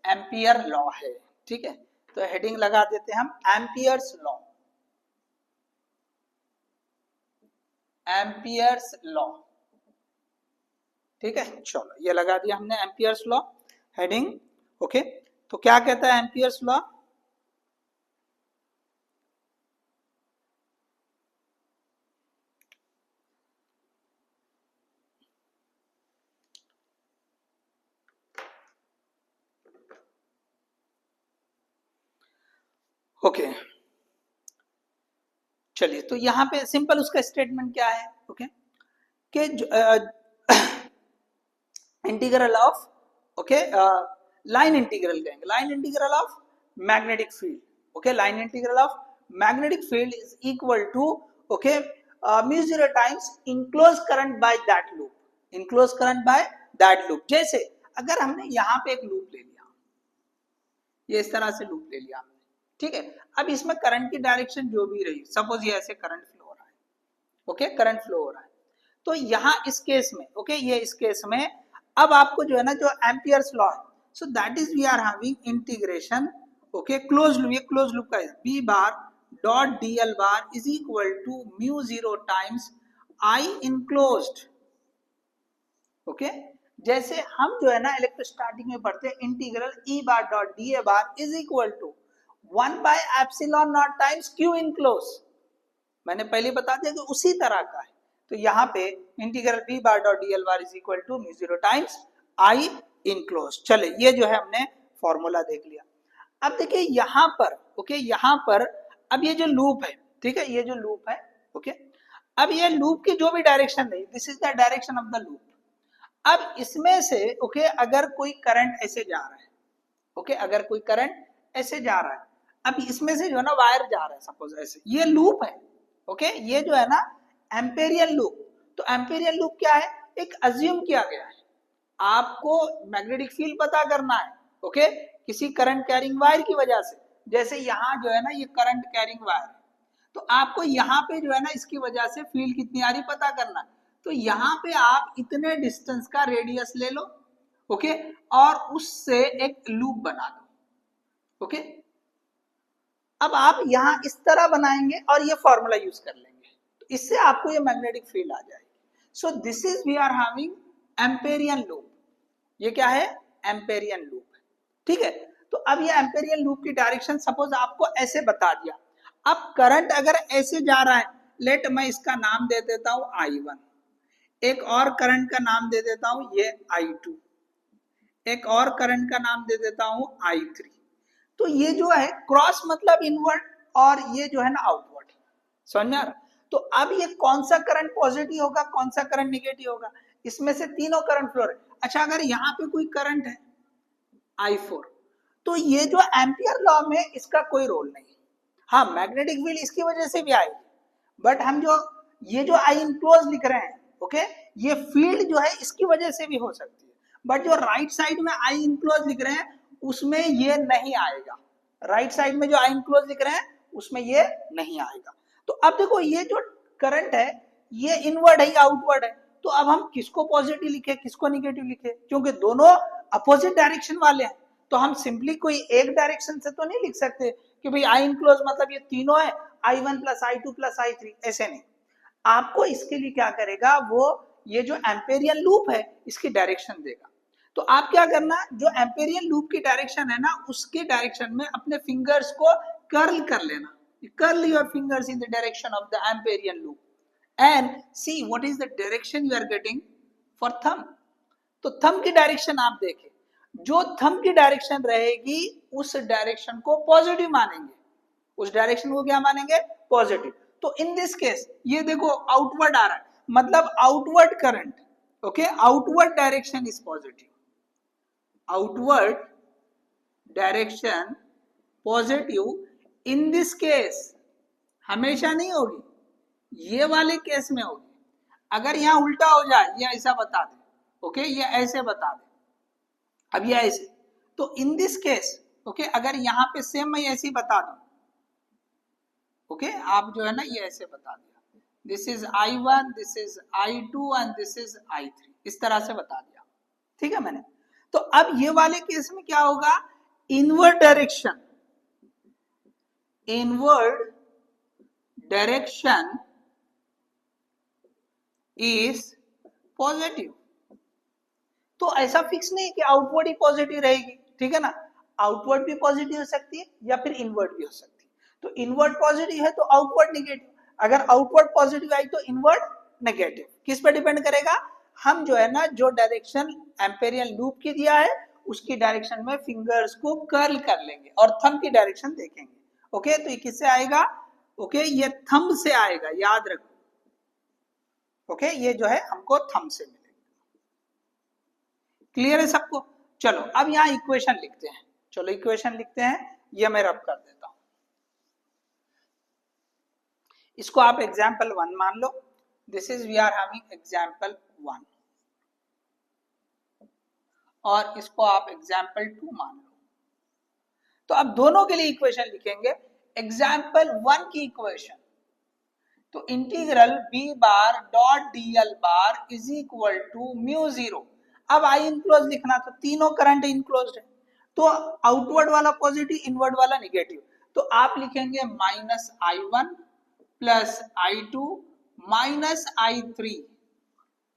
एम्पियर लॉ है, ठीक है। तो हेडिंग लगा देते हैं हम एम्पियर्स लॉ, एम्पियर्स लॉ, ठीक है। चलो ये लगा दिया हमने एम्पियर्स लॉ हेडिंग, ओके। तो क्या कहता है एम्पियर्स लॉ, ओके। चलिए तो यहाँ पे सिंपल उसका स्टेटमेंट क्या है, ओके, कि integral of, okay, line integral कहेंगे, line integral of magnetic field, okay, line integral of magnetic field is equal to, okay, mu zero times enclose current by that loop, enclose current by that loop. जैसे अगर हमने यहाँ पे एक loop ले लिया, ये इस तरह से लूप ले लिया हमने, ठीक है। अब इसमें करंट की डायरेक्शन जो भी रही, सपोज ये ऐसे करंट फ्लो हो रहा है, ओके, करंट फ्लो हो रहा है, तो यहाँ इस केस में, ओके, ये इस केस में अब आपको जो है ना, जो एम्पियर्स लॉ है, so that is we are having integration, okay, close loop, ये क्लोज लूप का है, B bar dot D L bar is equal to mu zero times I enclosed, okay. जैसे हम जो है ना इलेक्ट्रोस्टैटिक में पढ़ते हैं, integral E bar dot D A bar is equal to 1 by epsilon naught times Q enclose, मैंने पहले बता दिया कि उसी तरह का है। तो यहाँ पे integral B bar dot D L bar is equal to mu zero times I enclose. चले, ये जो है हमने फॉर्मूला देख लिया। अब देखिए यहाँ पर, ओके, यहाँ पर अब ये जो लूप है, ठीक है, ये जो लूप है, ओके, अब ये लूप की जो भी डायरेक्शन रही, this is the direction of the loop. अब इसमें से, ओके, अगर कोई करंट ऐसे जा रहा है, ओके, अगर कोई करंट ऐसे जा रहा है, अब इसमें से जो है ना वायर जा रहा है, सपोज ऐसे, ये लूप है, ओके, ये जो है ना एम्पेरियल लूप। तो एम्पेरियल लूप क्या है, एक अज्यूम किया गया है, आपको मैग्नेटिक फील्ड पता करना है, ओके, किसी करंट कैरिंग वायर की वजह से, जैसे यहाँ जो है ना ये करंट कैरिंग वायर है, तो आपको यहाँ पे जो है ना इसकी वजह से फील्ड कितनी आ रही पता करना है। तो यहाँ पे आप इतने डिस्टेंस का रेडियस ले लो, ओके, और उससे एक लूप बना दो, ओके। अब आप यहाँ इस तरह बनाएंगे और ये फॉर्मूला यूज कर लेंगे, तो इससे आपको ये मैग्नेटिक फील्ड आ जाएगी। So this is we are having Amperian loop, ये क्या है, एम्पेरियन लूप, ठीक है। तो अब ये एम्पेरियन लूप की डायरेक्शन सपोज आपको ऐसे बता दिया। अब करंट अगर ऐसे जा रहा है, लेट मैं इसका नाम दे देता हूं I1, एक और करंट का नाम दे देता हूं ये I2, एक और करंट का नाम दे देता हूं I3। तो ये जो है क्रॉस मतलब इनवर्ड, और ये जो है ना आउटवर्ड, समझ में आ रहा। तो अब ये कौन सा करंट पॉजिटिव होगा, कौन सा करंट निगेटिव होगा, इसमें से तीनों करंट फ्लो है। अच्छा, अगर यहाँ पे कोई करंट है I4, तो ये जो एम्पियर लॉ में इसका कोई रोल नहीं, हाँ मैग्नेटिक फील्ड इसकी वजह से भी आएगी, बट हम जो ये जो आई इनक्लोज लिख रहे हैं, ओके, ये फील्ड जो है इसकी वजह से भी हो सकती है, बट जो राइट साइड में आई इनक्लोज लिख रहे हैं उसमें ये नहीं आएगा, राइट साइड में जो आई इनक्लोज लिख रहे हैं उसमें ये नहीं आएगा। तो अब देखो ये जो करंट है ये इनवर्ड है या आउटवर्ड है, तो अब हम किसको पॉजिटिव लिखे किसको निगेटिव लिखे, क्योंकि दोनों अपोजिट डायरेक्शन वाले हैं, तो हम सिंपली कोई एक डायरेक्शन से तो नहीं लिख सकते कि भाई आई इनक्लोज मतलब ये तीनों है, I1 plus I2 plus I3, ऐसे नहीं। आपको इसके लिए क्या करेगा, वो ये जो एम्पेरियन लूप है इसकी डायरेक्शन देगा। तो आप क्या करना, जो एम्पेरियन लूप की डायरेक्शन है ना उसके डायरेक्शन में अपने फिंगर्स को कर्ल कर लेना, curl your fingers in the direction of the Amperian loop and see what is the direction you are getting for thumb. तो थंब की डायरेक्शन आप देखें, जो थंब की डायरेक्शन रहेगी उस डायरेक्शन को पॉजिटिव मानेंगे, उस डायरेक्शन को क्या मानेंगे, पॉजिटिव। तो इन दिस केस ये देखो आउटवर्ड आ रहा है, मतलब outward current, okay, outward direction is positive, outward direction positive in this case, हमेशा नहीं होगी, ये वाले केस में होगी। अगर यहां उल्टा हो जाए, ये ऐसा बता दे, ओके, ये ऐसे बता दे, अब ये ऐसे, तो इन दिस केस, ओके, अगर यहाँ पे सेम मैं ऐसे ही बता दूं, ओके, आप जो है ना ये ऐसे बता दिया, this is I1, this is I2 and this is I3, इस तरह से बता दिया, ठीक है मैंने। तो अब ये वाले केस में क्या होगा, inward direction, inward direction is positive. तो ऐसा फिक्स नहीं कि आउटवर्ड ही पॉजिटिव रहेगी, ठीक है ना, आउटवर्ड भी पॉजिटिव हो सकती है या फिर इनवर्ड भी हो सकती है। तो इनवर्ड पॉजिटिव है तो आउटवर्ड नेगेटिव, अगर आउटवर्ड पॉजिटिव आई तो इनवर्ड नेगेटिव। किस पर डिपेंड करेगा, हम जो है ना जो डायरेक्शन एम्पेरियन लूप की दिया है उसकी डायरेक्शन में फिंगर्स को कर्ल कर लेंगे और थंब की डायरेक्शन देखेंगे, ओके। तो ये किससे आएगा, ओके, ये थंब से आएगा, याद रखो, ओके, ये जो है हमको थंब से मिलेगा। क्लियर है सबको। चलो अब यहाँ इक्वेशन लिखते हैं, चलो इक्वेशन लिखते हैं, ये मैं रब कर देता हूं, इसको आप एग्जाम्पल 1 मान लो, this is we are having example 1, और इसको आप एग्जाम्पल 2 मान लो। तो अब दोनों के लिए इक्वेशन लिखेंगे। एग्जाम्पल 1 की इक्वेशन, तो integral B bar dot DL bar is equal to mu zero. अब आई इनक्लोज लिखना, तो तीनों करंट इनक्लोज है, तो आउटवर्ड वाला पॉजिटिव, इनवर्ड वाला निगेटिव, तो आप लिखेंगे minus I one plus I two minus I three,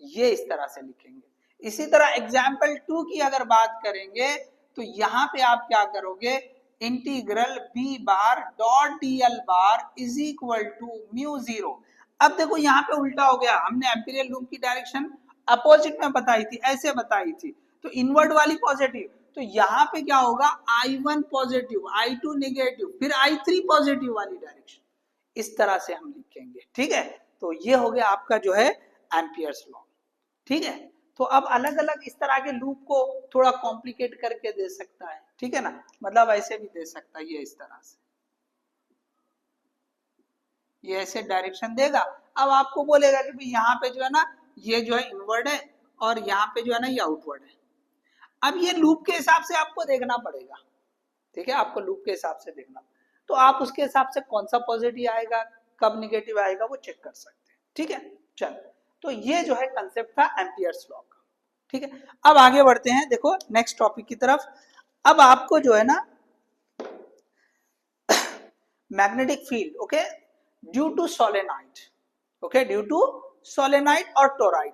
ये इस तरह से लिखेंगे। इसी तरह एग्जाम्पल 2 की अगर बात करेंगे तो यहां पे आप क्या करोगे, integral B bar dot DL bar is equal to mu zero. अब देखो यहाँ पे उल्टा हो गया, हमने एम्पीरियल लूप की डायरेक्शन अपोजिट में बताई थी, ऐसे बताई थी, तो इनवर्ड वाली पॉजिटिव, तो यहाँ पे क्या होगा, I1 पॉजिटिव, I2 नेगेटिव, फिर I3 पॉजिटिव वाली डायरेक्शन, इस तरह से हम लिखेंगे। ठीक है, तो ये हो गया आपका जो है एम्पियर्स लॉ। ठीक है, तो अब अलग अलग इस तरह के लूप को थोड़ा कॉम्प्लिकेट करके दे सकता है, ठीक है ना, मतलब ऐसे भी दे सकता है, ये इस तरह से, ये ऐसे डायरेक्शन देगा। अब आपको बोलेगा कि भाई यहाँ पे जो है ना ये जो है इनवर्ड है और यहाँ पे जो है ना ये आउटवर्ड है। अब ये लूप के हिसाब से आपको देखना पड़ेगा, ठीक है, आपको लूप के हिसाब से देखना, तो आप उसके हिसाब से कौन सा पॉजिटिव आएगा कब निगेटिव आएगा वो चेक कर सकते हैं। ठीक है, चल, तो ये जो है कंसेप्ट था एम्पियर्स लॉ का। ठीक है, अब आगे बढ़ते हैं, देखो नेक्स्ट टॉपिक की तरफ। अब आपको जो है ना magnetic field, okay, due to solenoid, okay, due to solenoid और टोरॉइड।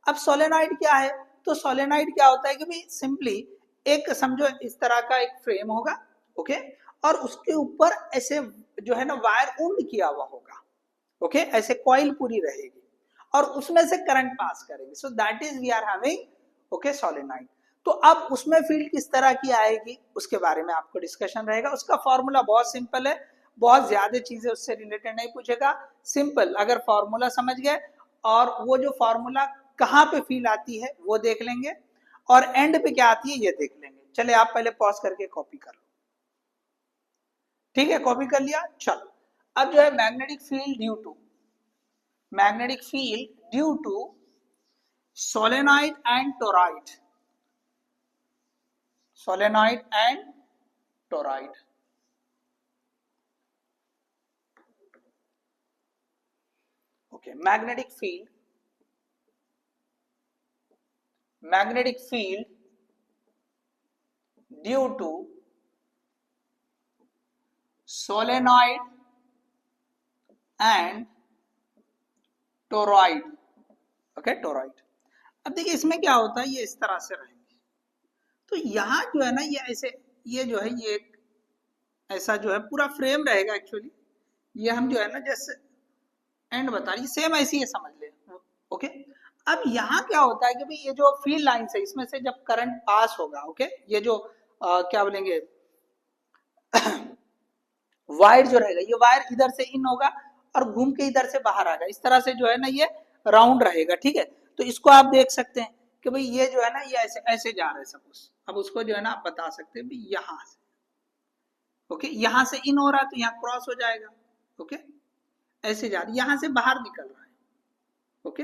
अब सोलेनॉइड क्या है, तो सोलेनॉइड क्या होता है कि भाई सिंपली एक समझो इस तरह का एक फ्रेम होगा, ओके, और उसके ऊपर ऐसे जो है ना वायर वुंड किया हुआ होगा, ओके, ऐसे कॉइल पूरी रहेगी और उसमें से करंट पास करेंगे, so that is we are having okay solenoid. तो अब उसमें फील्ड किस तरह की आएगी उसके बारे में आपको डिस्कशन रहेगा। उसका फॉर्मूला बहुत सिंपल है, बहुत ज्यादा चीजें उससे रिलेटेड नहीं पूछेगा, सिंपल, अगर फॉर्मूला समझ गए और वो जो फॉर्मूला कहाँ पे फील्ड आती है वो देख लेंगे और एंड पे क्या आती है ये देख लेंगे। चले आप पहले पॉज करके कॉपी कर लो, ठीक है, कॉपी कर लिया। चलो अब जो है magnetic field due to solenoid and toroid, okay, magnetic field due to solenoid and toroid, okay, toroid. अब देखिए इसमें क्या होता है, ये इस तरह से रहेंगे, तो यहाँ जो है ना ये ऐसे, ये जो है ये ऐसा जो है पूरा फ्रेम रहेगा एक्चुअली, ये हम जो है ना जैसे एंड बता रही सेम ऐसी है, समझ ले, ओके। अब यहाँ क्या होता है कि भाई ये जो फील्ड लाइन है इसमें से जब करंट पास होगा, ओके, ये जो क्या बोलेंगे वायर जो रहेगा, ये वायर इधर से इन होगा और घूम के इधर से बाहर आएगा, इस तरह से जो है ना ये राउंड रहेगा। ठीक है, तो इसको आप देख सकते हैं कि भाई ये जो है ना ये ऐसे ऐसे जा रहा है सपोज, अब उसको जो है ना आप बता सकते हैं भाई यहाँ से, ओके, यहाँ से इन हो रहा है तो यहाँ क्रॉस हो जाएगा, ओके, ऐसे जा रहा है, यहाँ से बाहर निकल रहा है, ओके।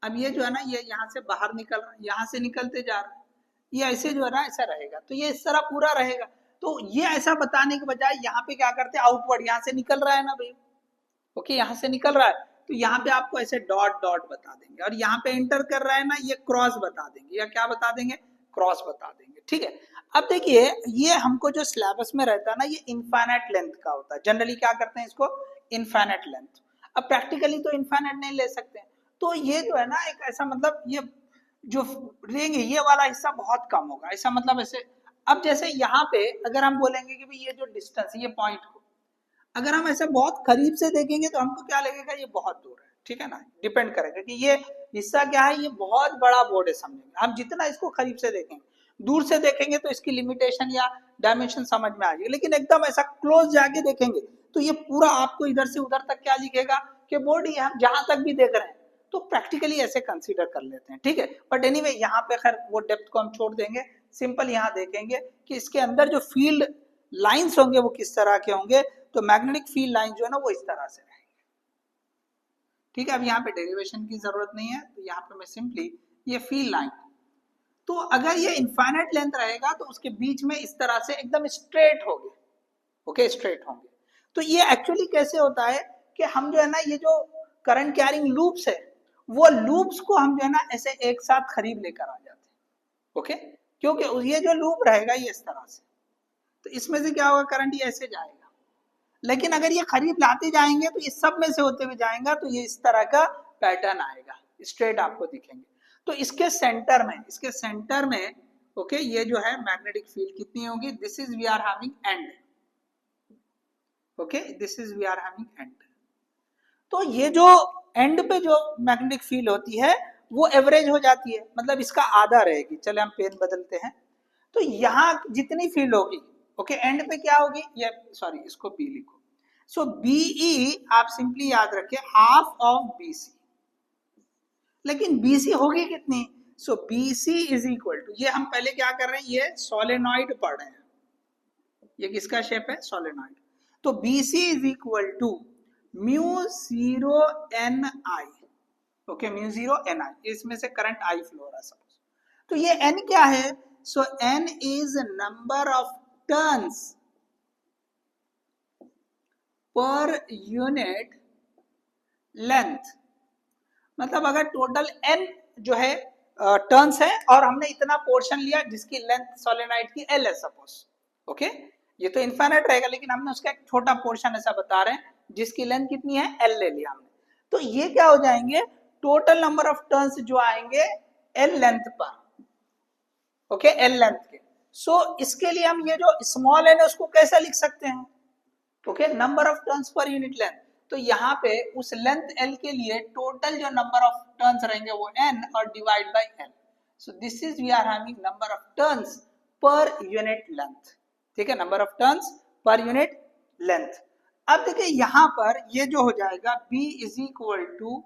अब ये जो है ना ये यहाँ से बाहर निकल रहा है, यहाँ से निकलते जा रहा है, ये ऐसे जो है ना ऐसा रहेगा, तो ये इस तरह पूरा रहेगा। तो ये ऐसा बताने के बजाय यहाँ पे क्या करते हैं, आउटवर्ड, यहाँ से निकल रहा है ना भाई, ओके, यहाँ से निकल रहा है तो यहाँ पे आपको ऐसे डॉट डॉट बता देंगे, और यहाँ पे एंटर कर रहा है ना ये क्रॉस बता देंगे, या क्या बता देंगे, क्रॉस बता देंगे। ठीक है, अब देखिए ये हमको जो सिलेबस में रहता है ना ये इनफाइनाइट लेंथ का होता है, जनरली क्या करते हैं इसको इनफाइनाइट लेंथ, अब प्रैक्टिकली तो इनफाइनाइट नहीं ले सकते, तो ये जो है ना एक ऐसा मतलब ये जो लेंगे ये वाला हिस्सा बहुत कम होगा, ऐसा मतलब ऐसे। अब जैसे यहाँ पे अगर हम बोलेंगे कि भाई ये जो डिस्टेंस ये पॉइंट को अगर हम ऐसे बहुत करीब से देखेंगे तो हमको क्या लगेगा ये बहुत दूर है, ठीक है ना, डिपेंड करेगा कि ये हिस्सा क्या है, ये बहुत बड़ा बोर्ड है समझेंगे हम, जितना इसको करीब से देखेंगे, दूर से देखेंगे तो इसकी लिमिटेशन या डायमेंशन समझ में आ जाएगी, लेकिन एकदम ऐसा क्लोज जाके देखेंगे तो ये पूरा आपको इधर से उधर तक क्या लिखेगा कि बोर्ड ही हम जहां तक भी देख रहे हैं, तो प्रैक्टिकली ऐसे कंसीडर कर लेते हैं। ठीक है, बट एनीवे यहाँ पे खैर वो डेप्थ को हम छोड़ देंगे, सिंपल यहाँ देखेंगे कि इसके अंदर जो फील्ड लाइंस होंगे वो किस तरह के होंगे, तो मैग्नेटिक फील्ड लाइन जो है ना वो इस तरह से रहेंगे। ठीक है, अब यहाँ पे डेरिवेशन की जरूरत नहीं है, तो यहाँ पे मैं सिंपली ये फील्ड लाइन, तो अगर ये इनफाइनाइट लेंथ रहेगा तो उसके बीच में इस तरह से एकदम स्ट्रेट होंगे, ओके, स्ट्रेट होंगे। तो ये एक्चुअली कैसे होता है कि हम जो है ना, ये जो करंट कैरिंग लूप्स है, वो लूप्स को हम जो है ना ऐसे एक साथ करीब लेकर आ जाते हैं, ओके, क्योंकि ये जो लूप रहेगा ये इस तरह से, तो इसमें से क्या होगा, करंट ये ऐसे जाएगा। लेकिन अगर ये करीब लाते जाएंगे तो ये सब में से होते हुए जाएगा, तो ये इस तरह का पैटर्न आएगा, स्ट्रेट आपको दिखेंगे। तो इसके सेंटर में ओके, ये जो है मैग्नेटिक फील्ड कितनी होगी, this is we are having and, okay, this is we are having and. तो ये जो एंड पे जो मैग्नेटिक फील्ड होती है वो एवरेज हो जाती है, मतलब इसका आधा रहेगी। चले हम पेन बदलते हैं, तो यहाँ जितनी फील्ड होगी, ओके, एंड पे क्या होगी, ये सॉरी इसको बी लिखो। सो बीई आप सिंपली याद रखें हाफ ऑफ बीसी, लेकिन बीसी होगी कितनी, सो बीसी इज इक्वल टू, ये हम पहले क्या कर रहे हैं, ये सोलेनॉइड पढ़ रहे हैं, ये किसका शेप है, सोलेनॉइड। तो BC is equal to mu zero N I, okay, mu zero N I, इसमें से करंट आई फ्लो हो रहा है सपोज। तो ये एन क्या है, so N is number of turns per unit length, मतलब अगर टोटल एन जो है टर्न्स है और हमने इतना पोर्शन लिया जिसकी लेंथ सोलेनॉइड की एल है सपोज, ओके, ये तो इनफाइनाइट रहेगा, लेकिन हमने उसका एक छोटा पोर्शन ऐसा बता रहे हैं जिसकी लेंथ कितनी है, एल ले लिया हमने। तो ये क्या हो जाएंगे, टोटल नंबर ऑफ टर्न्स जो आएंगे एल लेंथ पर, ओके, एल लेंथ के। सो इसके लिए हम ये जो स्मॉल एन है उसको कैसे लिख सकते हैं, okay, number of turns per unit length. तो यहाँ पे उस लेंथ एल के लिए टोटल जो नंबर ऑफ टर्न्स रहेंगे वो एन और divide by L. So this is we are having number of turns per unit length, ठीक है, number of turns per unit length. अब देखिए यहाँ पर ये जो हो जाएगा B is equal to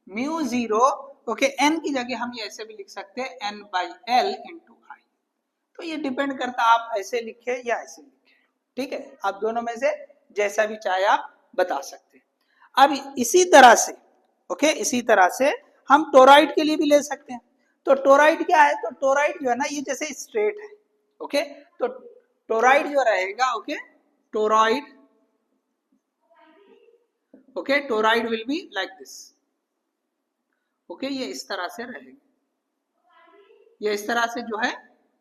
mu zero, okay, N की जगह हम ये ऐसे भी लिख सकते हैं N by L into I. तो ये डिपेंड करता है आप ऐसे लिखे या ऐसे लिखे, ठीक है, आप दोनों में से जैसा भी चाहे आप बता सकते हैं। अब इसी तरह से, ओके, इसी तरह से हम टोरॉइड के लिए भी ले सकते हैं। तो टोरॉइड क्या है, तो टोरॉइड जो है ना ये जैसे स्ट्रेट है, ओके, तो टोरॉइड जो रहेगा, okay, toroid, okay, toroid will be like this, okay, ये इस तरह से रहेगा, ये इस तरह से जो है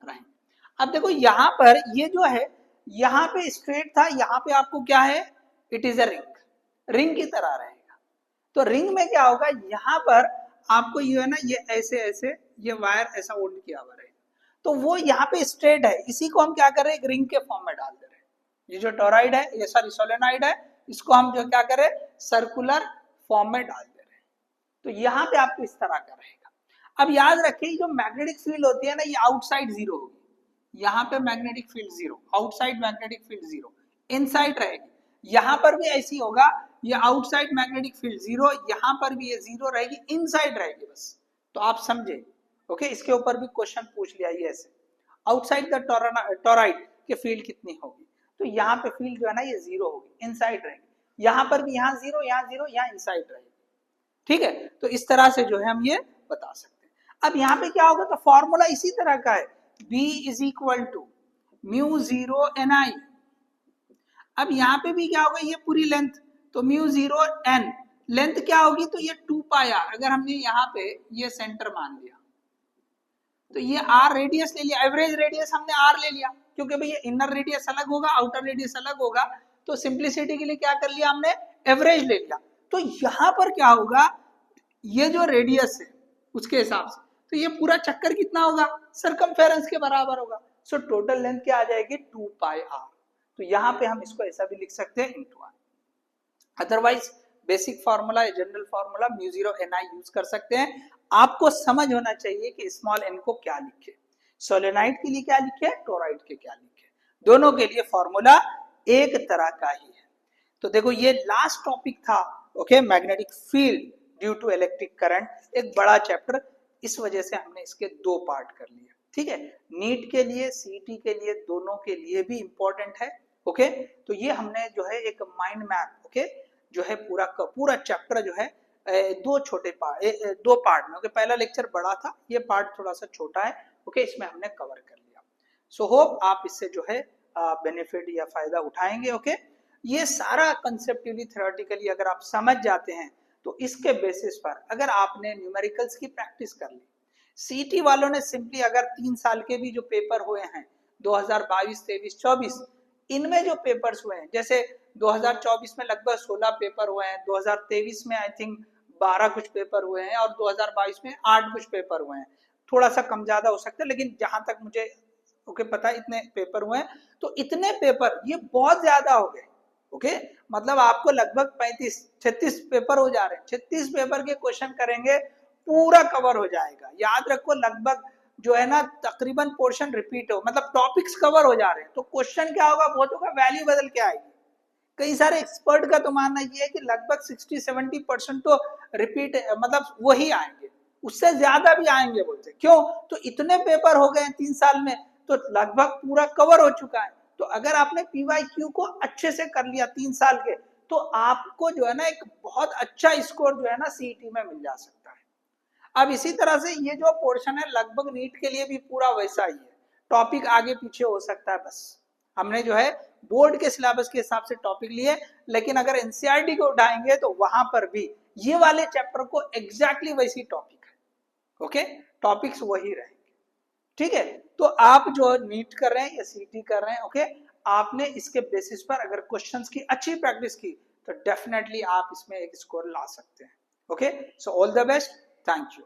रहेंगे। अब देखो यहाँ पर ये जो है, यहाँ पे स्ट्रेट था, यहाँ पे आपको क्या है, it is a ring, ring की तरह रहेगा। तो रिंग में क्या होगा, यहाँ पर आपको ये है ना, ये ऐसे ऐसे ये वायर ऐसा होल्ड किया हुआ रहेगा, तो वो यहाँ पे स्ट्रेट है, इसी को हम क्या कर रहे हैं, एक रिंग के फॉर्म में डाल दे रहे हैं। ये जो टोरॉइड है, ये सॉरी सोलेनॉइड है, इसको हम जो क्या करें, सर्कुलर फॉर्म में डाल दे रहे हैं। तो यहाँ पे आपको इस तरह का रहेगा। अब याद रखिए जो मैग्नेटिक फील्ड होती है ना, ये आउटसाइड जीरो होगी, यहाँ पे magnetic field zero, outside magnetic field zero, inside रहेगी। यहाँ पर भी ऐसी होगा, ये आउटसाइड मैग्नेटिक फील्ड जीरो, यहाँ पर भी ये जीरो रहेगी, इनसाइड रहेगी बस। तो आप समझे, ओके, इसके ऊपर भी क्वेश्चन पूछ लिया ये ऐसे, आउटसाइड द टोरॉइड के फील्ड कितनी होगी, तो यहाँ पे फील्ड जो है ना ये जीरो होगी, इनसाइड रहेगी। यहाँ पर भी यहाँ जीरो, यहाँ जीरो, यहाँ इनसाइड रहेगी, ठीक है। तो इस तरह से जो है हम ये बता सकते हैं। अब यहाँ पे क्या होगा, तो फॉर्मूला इसी तरह का है, B is equal to mu zero N I. अब यहाँ पे भी क्या होगा, ये पूरी लेंथ, तो म्यू जीरो एन, लेंथ क्या होगी, तो ये 2 पाई आर। अगर हमने यहाँ पे ये सेंटर मान लिया, तो ये आर रेडियस ले लिया, एवरेज रेडियस हमने आर ले लिया, क्योंकि भाई ये इनर रेडियस अलग होगा, आउटर रेडियस अलग होगा, तो सिंप्लिसिटी के लिए क्या कर लिया हमने, एवरेज ले लिया। तो यहाँ पर क्या होगा, ये जो रेडियस है उसके हिसाब से, तो ये पूरा चक्कर कितना होगा, सरकमफेरेंस के बराबर होगा। सो टोटल लेंथ क्या आ जाएगी, 2 पाई आर। तो यहाँ पे हम इसको ऐसा भी लिख सकते हैं, into R. Otherwise basic formula या general formula mu zero N I use कर सकते हैं। आपको समझ होना चाहिए कि स्मॉल एन को क्या लिखे, सोलेनॉइड के लिए क्या लिखे, टोरॉइड के क्या लिखे, दोनों के लिए फार्मूला एक तरह का ही है। तो देखो ये लास्ट टॉपिक था, okay, magnetic field due to electric current, एक बड़ा चैप्टर, इस वजह से हमने इसके 2 पार्ट कर लिए, ठीक है। नीट के लिए, सीटी के लिए, दोनों के लिए भी इंपॉर्टेंट है, ओके। तो ये हमने जो है एक माइंड मैप, ओके, जो है पूरा का पूरा चैप्टर जो है दो छोटे पार्ट, दो पार्ट में। ओके, पहला लेक्चर बड़ा था, ये पार्ट थोड़ा सा छोटा है। ओके, इसमें हमने कवर कर लिया। सो होप आप इससे जो है बेनिफिट या फायदा उठाएंगे। ओके, ये सारा कंसेप्टिवली थ्योरेटिकली अगर आप समझ जाते हैं तो इसके बेसिस पर अगर आपने न्यूमेरिकल्स की प्रैक्टिस कर ली, सीटी वालों ने सिंपली अगर 3 साल के भी जो पेपर हुए हैं 2022, 23, 24, इनमें जो पेपर्स हुए हैं, जैसे 2024 में लगभग 16 पेपर हुए हैं, 2023 में आई थिंक 12 कुछ पेपर हुए हैं और 2022 में 8 कुछ पेपर हुए हैं। थोड़ा सा कम ज्यादा हो सकता है, लेकिन जहां तक मुझे पता है इतने पेपर हुए हैं। तो इतने पेपर ये बहुत ज्यादा हो गए। ओके, मतलब आपको लगभग 35-36 पेपर हो जा रहे हैं। 36 पेपर के क्वेश्चन करेंगे, पूरा कवर हो जाएगा। याद रखो, लगभग जो है ना तकरीबन पोर्शन रिपीट हो, मतलब टॉपिक्स कवर हो जा रहे हैं। तो क्वेश्चन क्या होगा, बहुतों का वैल्यू बदल के आएगी। कई सारे एक्सपर्ट का तो मानना ये है कि लगभग 60-70% तो रिपीट, मतलब वही आएंगे, उससे ज्यादा भी आएंगे बोलते। क्यों? तो इतने पेपर हो गए 3 साल में, तो लगभग पूरा कवर हो चुका है। तो अगर आपने पीवाईक्यू को अच्छे से कर लिया 3 साल के, तो आपको जो है ना एक बहुत अच्छा स्कोर जो है ना सीईटी में मिल जा सकता है। अब इसी तरह से ये जो पोर्शन है लगभग नीट के लिए भी पूरा वैसा ही है। टॉपिक आगे पीछे हो सकता है, बस हमने जो है बोर्ड के सिलेबस के हिसाब से टॉपिक लिए, लेकिन अगर एनसीईआरटी को उठाएंगे तो वहां पर भी ये वाले चैप्टर को एग्जैक्टली वैसी टॉपिक है। ओके, टॉपिक्स वही रहेंगे। ठीक है, तो आप जो नीट कर रहे हैं या सीटी कर रहे हैं, ओके, आपने इसके बेसिस पर अगर क्वेश्चंस की अच्छी प्रैक्टिस की तो डेफिनेटली आप इसमें एक स्कोर ला सकते हैं। Okay, so all the best, thank you.